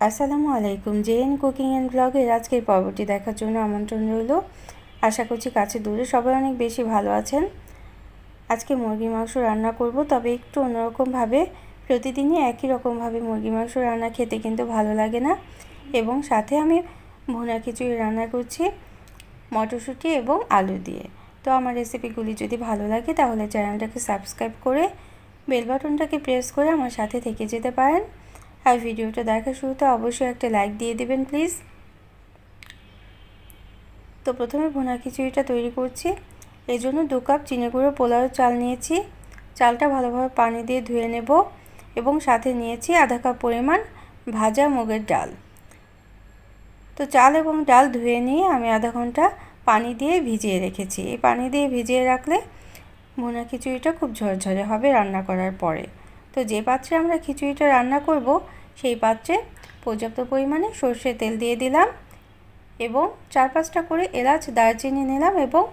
আসসালামু আলাইকুম। JN cooking and ব্লগের আজকের পর্বটি দেখার জন্য আমন্ত্রণ রইল। আশা করছি কাছে দূরে সবাই অনেক বেশি ভালো আছেন। আজকে মুরগির মাংস রান্না করব, তবে একটু অন্যরকমভাবে। প্রতিদিনই একই রকমভাবে মুরগির মাংস রান্না খেতে কিন্তু ভালো লাগে না। এবং সাথে আমি ভুনা খিচুড়ি রান্না করছি মটরশুঁটি এবং আলু দিয়ে। তো আমার রেসিপিগুলি যদি ভালো লাগে তাহলে চ্যানেলটাকে সাবস্ক্রাইব করে বেল বাটনটাকে প্রেস করে আমার সাথে থেকে যেতে পারেন। আর ভিডিওটা দেখার শুরুতে অবশ্যই একটা লাইক দিয়ে দিবেন প্লিজ। তো প্রথমে ভুনা খিচুড়িটা তৈরি করছি। এই জন্য 2 কাপ চিনি গুঁড়ো পোলাও চাল নিয়েছি। চালটা ভালোভাবে পানি দিয়ে ধুয়ে নেব এবং সাথে নিয়েছি আধা কাপ পরিমাণ ভাজা মুগের ডাল। তো চাল এবং ডাল ধুয়ে নিয়ে আমি আধা ঘন্টা পানি দিয়ে ভিজিয়ে রেখেছি। এই পানি দিয়ে ভিজিয়ে রাখলে ভুনা খিচুড়িটা খুব ঝরঝরে হবে রান্না করার পরে। তো যে পাত্রে আমরা খিচুড়িটা রান্না করব সেই পাত্রে পর্যাপ্ত পরিমাণে সরষের তেল দিয়ে দিলাম এবং 4-5টা করে এলাচ দারচিনি নিলাম এবং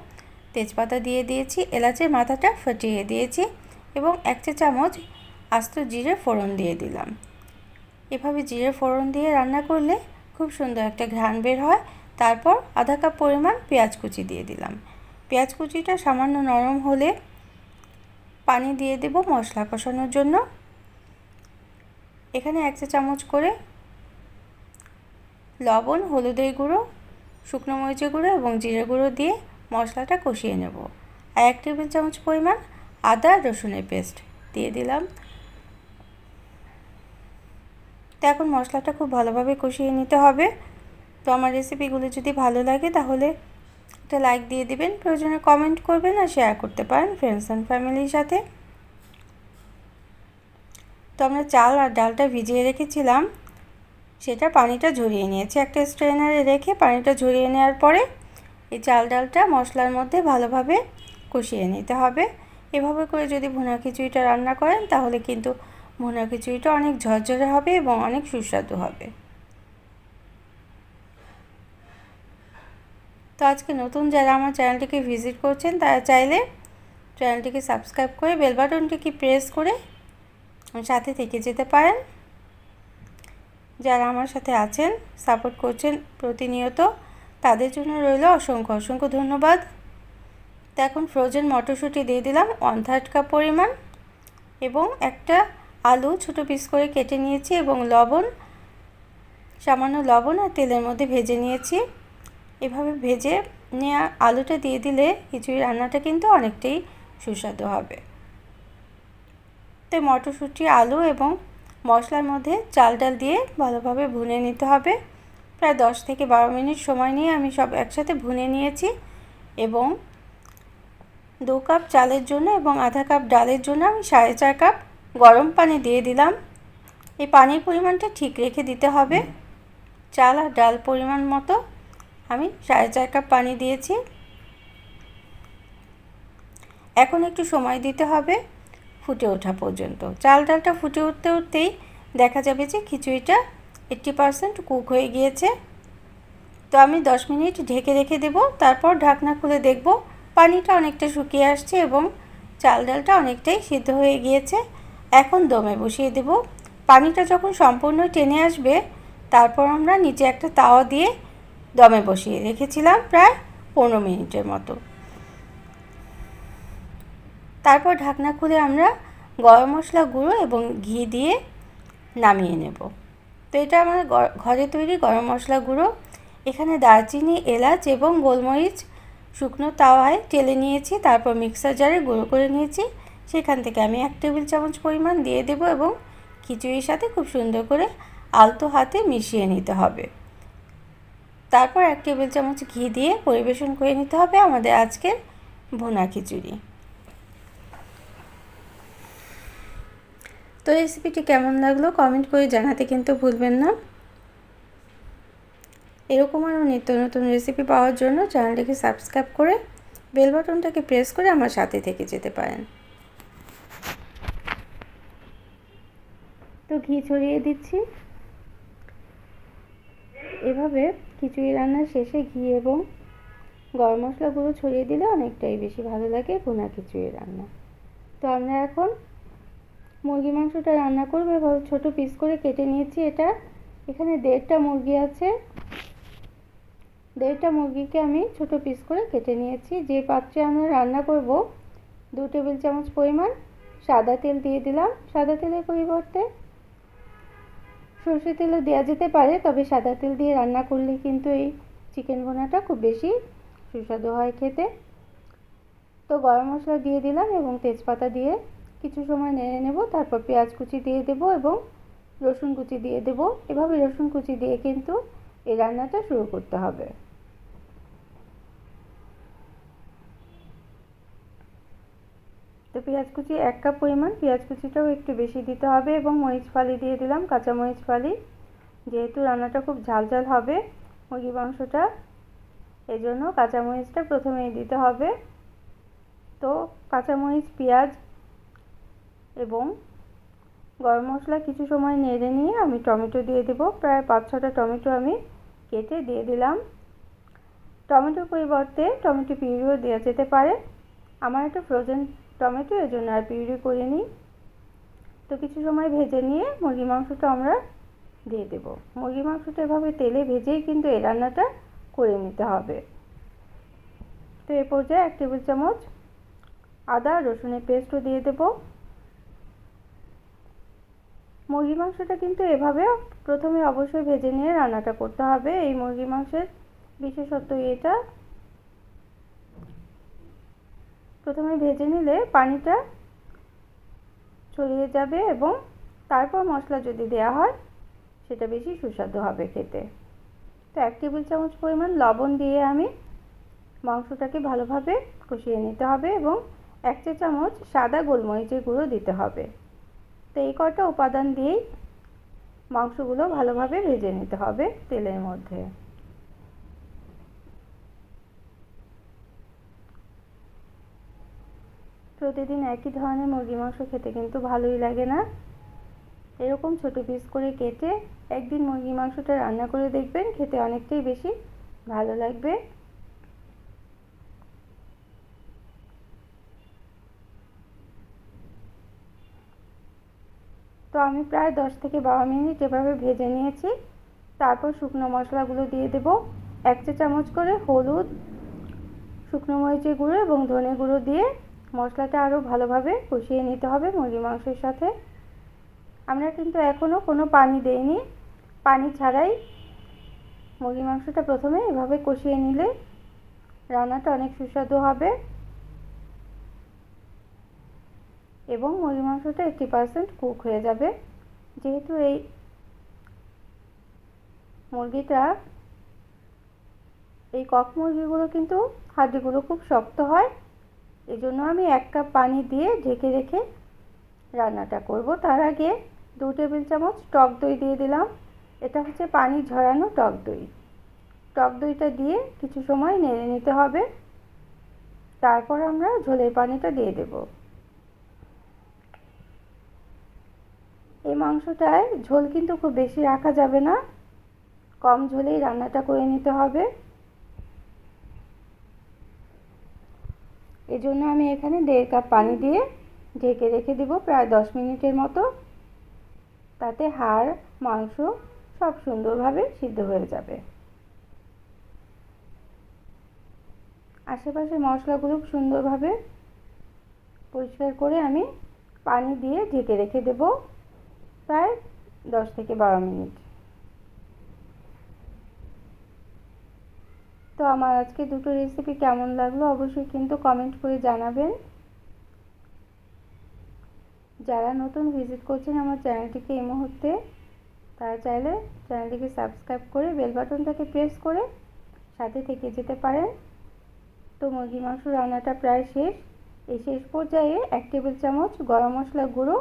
তেজপাতা দিয়ে দিয়েছি। এলাচের মাথাটা ফাটিয়ে দিয়েছি এবং 1 চা চামচ আস্ত জিরে ফোড়ন দিয়ে দিলাম। এভাবে জিরে ফোড়ন দিয়ে রান্না করলে খুব সুন্দর একটা ঘ্রাণ বের হয়। তারপর আধা কাপ পরিমাণ পেঁয়াজ কুচি দিয়ে দিলাম। পেঁয়াজ কুচিটা সামান্য নরম হলে পানি দিয়ে দেব মশলা কষানোর জন্য। এখানে 1 চা চামচ করে লবণ, হলুদের গুঁড়ো, শুকনো মরিচের গুঁড়ো এবং জিরে গুঁড়ো দিয়ে মশলাটা কষিয়ে নেব। আর 1 টেবিল চামচ পরিমাণ আদা রসুনের পেস্ট দিয়ে দিলাম। তো এখন মশলাটা খুব ভালোভাবে কষিয়ে নিতে হবে। তো আমার রেসিপিগুলো যদি ভালো লাগে তাহলে একটা লাইক দিয়ে দিবেন, প্রয়োজনে কমেন্ট করবেন আর শেয়ার করতে পারেন ফ্রেন্ডস অ্যান্ড ফ্যামিলির সাথে। তো আমরা চাল আর ডালটা ভিজিয়ে রেখেছিলাম, সেটা পানিটা ঝরিয়ে নিয়েছি। একটা স্ট্রেনারে রেখে পানিটা ঝরিয়ে নেওয়ার পরে এই চাল ডালটা মশলার মধ্যে ভালোভাবে কষিয়ে নিতে হবে। এভাবে করে যদি ভুনা খিচুড়িটা রান্না করেন তাহলে কিন্তু ভুনা খিচুড়িটা অনেক ঝরঝরে হবে এবং অনেক সুস্বাদু হবে। তো আজকে নতুন যারা আমার চ্যানেলটিকে ভিজিট করছেন তারা চাইলে চ্যানেলটিকে সাবস্ক্রাইব করে বেল বাটনটিকে প্রেস করে সাথে থেকে যেতে পারেন। যারা আমার সাথে আছেন, সাপোর্ট করছেন প্রতিনিয়ত, তাদের জন্য রইল অসংখ্য অসংখ্য ধন্যবাদ। তো এখন ফ্রোজেন মটরশুঁটি দিয়ে দিলাম 1/3 কাপ পরিমাণ এবং একটা আলু ছোট পিস করে কেটে নিয়েছি এবং সামান্য লবণ আর তেলের মধ্যে ভেজে নিয়েছি। এভাবে ভেজে নেওয়া আলুটা দিয়ে দিলে খিচুড়ি রান্নাটা কিন্তু অনেকটাই সুস্বাদু হবে। তো মটরশুঁটি, আলু এবং মশলার মধ্যে চাল ডাল দিয়ে ভালোভাবে ভুনে নিতে হবে। প্রায় 10 থেকে 12 মিনিট সময় নিয়ে আমি সব একসাথে ভুনে নিয়েছি এবং 2 কাপ চালের জন্য এবং আধা কাপ ডালের জন্য আমি 4.5 কাপ গরম পানি দিয়ে দিলাম। এই পানির পরিমাণটা ঠিক রেখে দিতে হবে। চাল আর ডাল পরিমাণ মতো আমি 4.5 কাপ পানি দিয়েছি। এখন একটু সময় দিতে হবে ফুটে ওঠা পর্যন্ত। চাল ডালটা ফুটে উঠতেই দেখা যাবে যে খিচুড়িটা 80% কুক হয়ে গিয়েছে। তো আমি 10 মিনিট ঢেকে রেখে দেব। তারপর ঢাকনা খুলে দেখব পানিটা অনেকটা শুকিয়ে আসছে এবং চাল ডালটা অনেকটাই সিদ্ধ হয়ে গিয়েছে। এখন দমে বসিয়ে দেব। পানিটা যখন সম্পূর্ণ টেনে আসবে তারপর আমরা নিচে একটা তাওয়া দিয়ে দমে বসিয়ে রেখেছিলাম প্রায় 15 মিনিটের মতো। তারপর ঢাকনা খুলে আমরা গরম মশলা গুঁড়ো এবং ঘি দিয়ে নামিয়ে নেব। তো এটা আমার ঘরে তৈরি গরম মশলা গুঁড়ো। এখানে দারচিনি, এলাচ এবং গোলমরিচ শুকনো তাওয়ায় টেলে নিয়েছি, তারপর মিক্সার জারে গুঁড়ো করে নিয়েছি। সেখান থেকে আমি 1 টেবিল চামচ পরিমাণ দিয়ে দেব এবং খিচুড়ির সাথে খুব সুন্দর করে আলতো হাতে মিশিয়ে নিতে হবে। তারপর 1 টেবিল চামচ ঘি দিয়ে পরিবেশন করে নিতে হবে আমাদের আজকের ভুনা খিচুড়ি। তো রেসিপিটি কেমন লাগলো কমেন্ট করে জানাতে কিন্তু ভুলবেন না। এরকম আরও নিত্য নতুন রেসিপি পাওয়ার জন্য চ্যানেলটিকে সাবস্ক্রাইব করে বেল বাটনটাকে প্রেস করে আমার সাথে থেকে যেতে পারেন। তো ঘি ছড়িয়ে দিচ্ছি। এভাবে খিচুড়ি রান্নার শেষে ঘি এবং গরম মশলা গুঁড়ো ছড়িয়ে দিলে অনেকটাই বেশি ভালো লাগে ভুনা খিচুড়ি রান্না। তো আমরা এখন মুরগি মাংসটা রান্না করব। এভাবে ছোট পিস করে কেটে নিয়েছি। এটা এখানে 1.5টা মুরগি আছে। 1.5টা মুরগিকে আমি ছোট পিস করে কেটে নিয়েছি। যে পাত্রে আমরা রান্না করব 2 টেবিল চামচ পরিমাণ সাদা তেল দিয়ে দিলাম। সাদা তেলের পরিবর্তে সরষের তেলও দেওয়া যেতে পারে, তবে সাদা তেল দিয়ে রান্না করলে কিন্তু এই চিকেন ভুনাটা খুব বেশি সুস্বাদু হয় খেতে। তো গরম মশলা দিয়ে দিলাম এবং তেজপাতা দিয়ে কিছু সময় নেড়ে নেব। তারপর পেঁয়াজ কুচি দিয়ে দেব এবং রসুন কুচি দিয়ে দেব। এভাবে রসুন কুচি দিয়ে কিন্তু এই রান্নাটা শুরু করতে হবে। তো পেঁয়াজ কুচি 1 কাপ পরিমাণ, পেঁয়াজ কুচিটাও একটু বেশি দিতে হবে এবং মরিচ ফালি দিয়ে দিলাম, কাঁচা মরিচ ফালি। যেহেতু রান্নাটা খুব ঝাল ঝাল হবে মুরগির মাংসটা, এই জন্য কাঁচা মরিচটা প্রথমেই দিতে হবে। তো কাঁচামরিচ, পেঁয়াজ এবং গরম মশলা কিছু সময় নেড়ে নিয়ে আমি টমেটো দিয়ে দেব। প্রায় 5-6টা টমেটো আমি কেটে দিয়ে দিলাম। টমেটোর পরিবর্তে টমেটো পিউরিও দেওয়া যেতে পারে। আমার একটা ফ্রোজেন টমেটো, এর জন্য আর পিউরি করিনি। তো কিছু সময় ভেজে নিয়ে মুরগির মাংসটা আমরা দিয়ে দেব। মুরগির মাংসটা এভাবে তেলে ভেজেই কিন্তু এই রান্নাটা করে নিতে হবে। তো এই পর্যায়ে 1 টেবিল চামচ আদা রসুনের পেস্টও দিয়ে দেব। মুরগির মাংসটা কিন্তু এভাবে প্রথমে অবশ্যই ভেজে নিয়ে রান্নাটা করতে হবে। এই মুরগির মাংসের বিশেষত্ব এটা, প্রথমে ভেজে নিলে পানিটা ছড়িয়ে যাবে এবং তারপর মশলা যদি দেওয়া হয় সেটা বেশি সুস্বাদু হবে খেতে। তো 1 টেবিল চামচ পরিমাণ লবণ দিয়ে আমি মাংসটাকে ভালোভাবে কষিয়ে নিতে হবে এবং 1 চা চামচ সাদা গোলমরিচের গুঁড়ো দিতে হবে। তো এই কটা উপাদান দিয়েই মাংসগুলো ভালোভাবে ভেজে নিতে হবে তেলের মধ্যে। প্রতিদিন একই ধরনের মুরগি মাংস খেতে কিন্তু ভালোই লাগে না। এরকম ছোট পিস করে কেটে একদিন মুরগি মাংসটা রান্না করে দেখবেন, খেতে অনেকটাই বেশি ভালো লাগবে। তো আমি প্রায় 10 থেকে 12 মিনিট এভাবে ভেজে নিয়েছি। তারপর শুকনো মশলাগুলো দিয়ে দেব। 1 চা চামচ করে হলুদ, শুকনো মরিচের গুঁড়ো এবং ধনে গুঁড়ো দিয়ে মশলাটা আরও ভালোভাবে কষিয়ে নিতে হবে মুরগি মাংসের সাথে। আমরা কিন্তু এখনও কোনো পানি দেইনি, পানি ছাড়াই মুরগি মাংসটা প্রথমে এভাবে কষিয়ে নিলে রান্নাটা অনেক সুস্বাদু হবে এবং মুরগি মাংসটা 80% কুক হয়ে যাবে। যেহেতু এই মুরগিটা, এই কক মুরগিগুলো কিন্তু হাড্ডিগুলো খুব শক্ত হয়, এই জন্য আমি 1 কাপ পানি দিয়ে ঢেকে রেখে রান্নাটা করব। তার আগে 2 টেবিল চামচ টক দই দিয়ে দিলাম। এটা হচ্ছে পানি ঝরানো টক দই। টক দইটা দিয়ে কিছু সময় নেড়ে নিতে হবে। তারপর আমরা ঝোলের পানিটা দিয়ে দেব। এই মাংসটায় ঝোল কিন্তু খুব বেশি রাখা যাবে না, কম ঝোলেই রান্নাটা করে নিতে হবে। এজন্য আমি এখানে 1.5 কাপ পানি দিয়ে ঢেকে রেখে দেব প্রায় 10 মিনিটের মতো। তাতে হাড়, মাংস সব সুন্দরভাবে সিদ্ধ হয়ে যাবে। আশেপাশে মশলাগুলো সুন্দরভাবে পরিষ্কার করে আমি পানি দিয়ে ঢেকে রেখে দেব প্রায় 10 থেকে 12 মিনিট। তো আমার আজকে দুটো রেসিপি কেমন লাগলো অবশ্যই কিন্তু কমেন্ট করে জানাবেন। যারা নতুন ভিজিট করছেন আমার চ্যানেলটিকে এই মুহূর্তে, তারা চাইলে চ্যানেলটিকে সাবস্ক্রাইব করে বেল বাটনটাকে প্রেস করে সাথে থেকে যেতে পারেন। তো মুরগি মাংস রান্নাটা প্রায় শেষ। এই শেষ পর্যায়ে 1 টেবিল চামচ গরম মশলা গুঁড়ো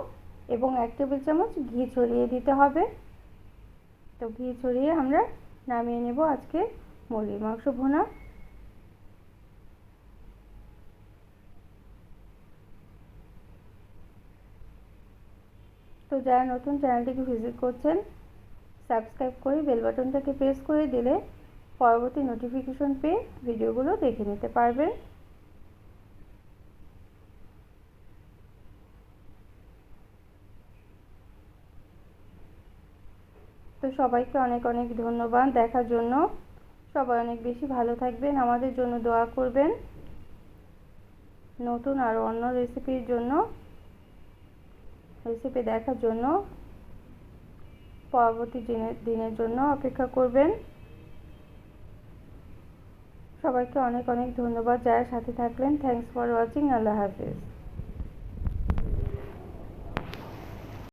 এবং 1 টেবিল চামচ ঘি ছড়িয়ে দিতে হবে। তো ঘি ছড়িয়ে আমরা নামিয়ে নেব আজকে মুরগির মাংস ভুনা। তো যারা নতুন চ্যানেলটিকে ভিজিট করছেন সাবস্ক্রাইব করে বেল বাটনটাকে প্রেস করে দিলে পরবর্তী নোটিফিকেশন পেয়ে ভিডিওগুলো দেখে নিতে পারবেন। তো সবাইকে অনেক অনেক ধন্যবাদ দেখার জন্য। সবাই অনেক বেশি ভালো থাকবেন, আমাদের জন্য দোয়া করবেন। নতুন আর অন্য রেসিপি দেখার জন্য পরবর্তী দিনের জন্য অপেক্ষা করবেন। সবাইকে অনেক অনেক ধন্যবাদ যারা সাথে থাকলেন। Thanks for watching. আল্লাহ হাফেজ।